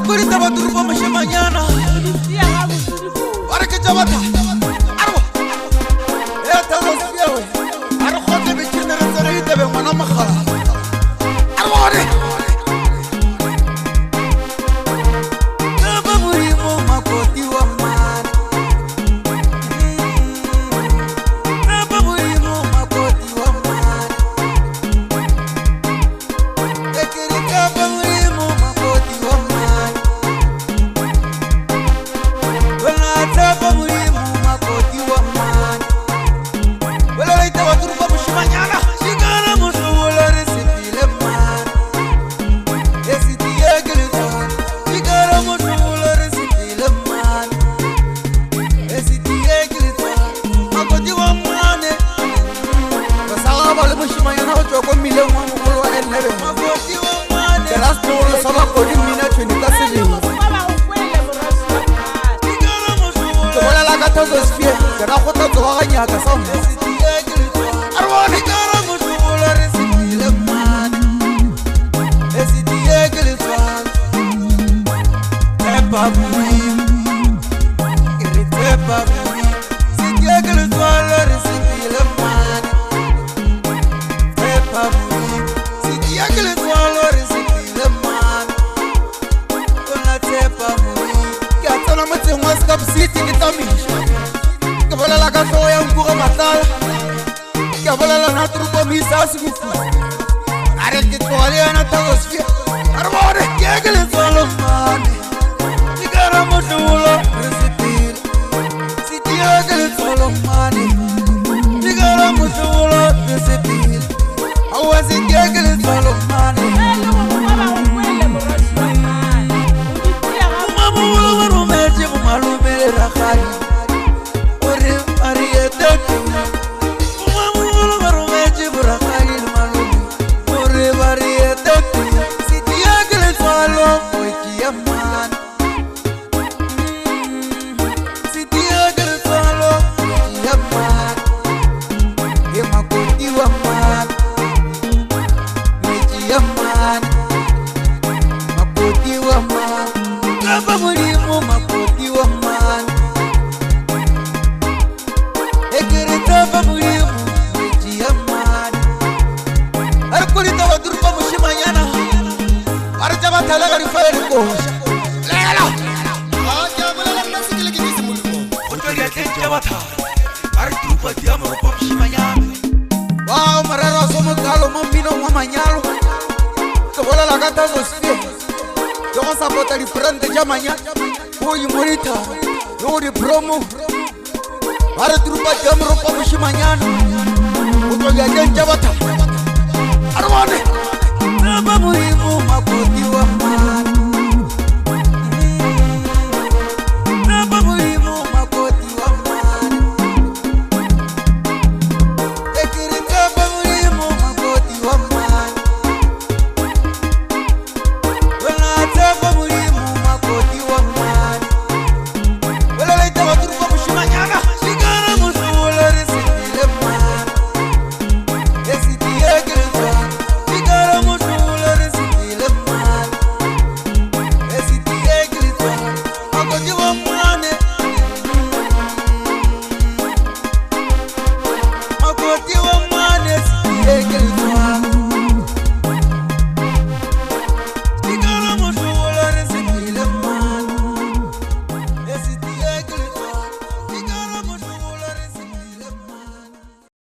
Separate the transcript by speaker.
Speaker 1: Arkurita baturupa mashe mañana. Para que chavata. Arwa. Eta los fiewe. Arrote bichina rezarite be mana makhala. Arwa re. Naba murimo makoti wa man. Naba murimo makoti wa man. Ekirika ba murimo makoti wa man. Wala taba murimo makoti wa man. Wala laita waturupa mushimanyana. Sigara musuwala resipile man. Esiti egelizan. Sigara musuwala resipile man. Esiti egelizan. Makoti wa mane. Kasala bale mushimanyana ochoko mile wa mukulu wa enebe. Makoti wa mane. Teras tolo sama kodi mina chuni kasili. Wala la gata zosfie. Kera khota zoga nyaka som. Arwani kara musuwala resipile man. Esiti egelizan. Tepa buim. Iri tepa buim. Siti egelizan la resipile man. Tepa buim. Siti egelizan la resipile man. Kona tepa buim. Kiatana mati mwaskap siti kitamisha. Kabala la katoya mbuga matala. Kabala la natrupa misasi kufu. Are kitwale na tagosfia. Arwani egelizan la man. Sigara musuwala resipile. Siti egelizan la man. Sigara musuwala resipile. Awa siti egelizan la man. Umamuwala warumeje umalumele rakhali. Ore marietatu. Umamuwala warumeje burakhali malume. Ore marietatu. Siti egelizan la moikia man. Siti egelizan la moikia man. Emakoti wa man. Moikia man. Makoti wa man. Naba murimo makoti wa man. Ekirita ba murimo moikia man. Arkurita baturupa mushimanyana. Arjaba talaga rifaye rikosha. Lelo. Ajabala nasikile kibisi mulimo. Otoria kenjabata. Arturupa diamoro pa mushimanyana. Wow, mararo somo galo mambino mamanyalo. Kabola la gata zosfie. Yo sabota li frente jamanya. Boy monita. Yo di promo. Arturupa diamoro pa mushimanyana. Otoria kenjabata. Arwane. Naba murimo makoti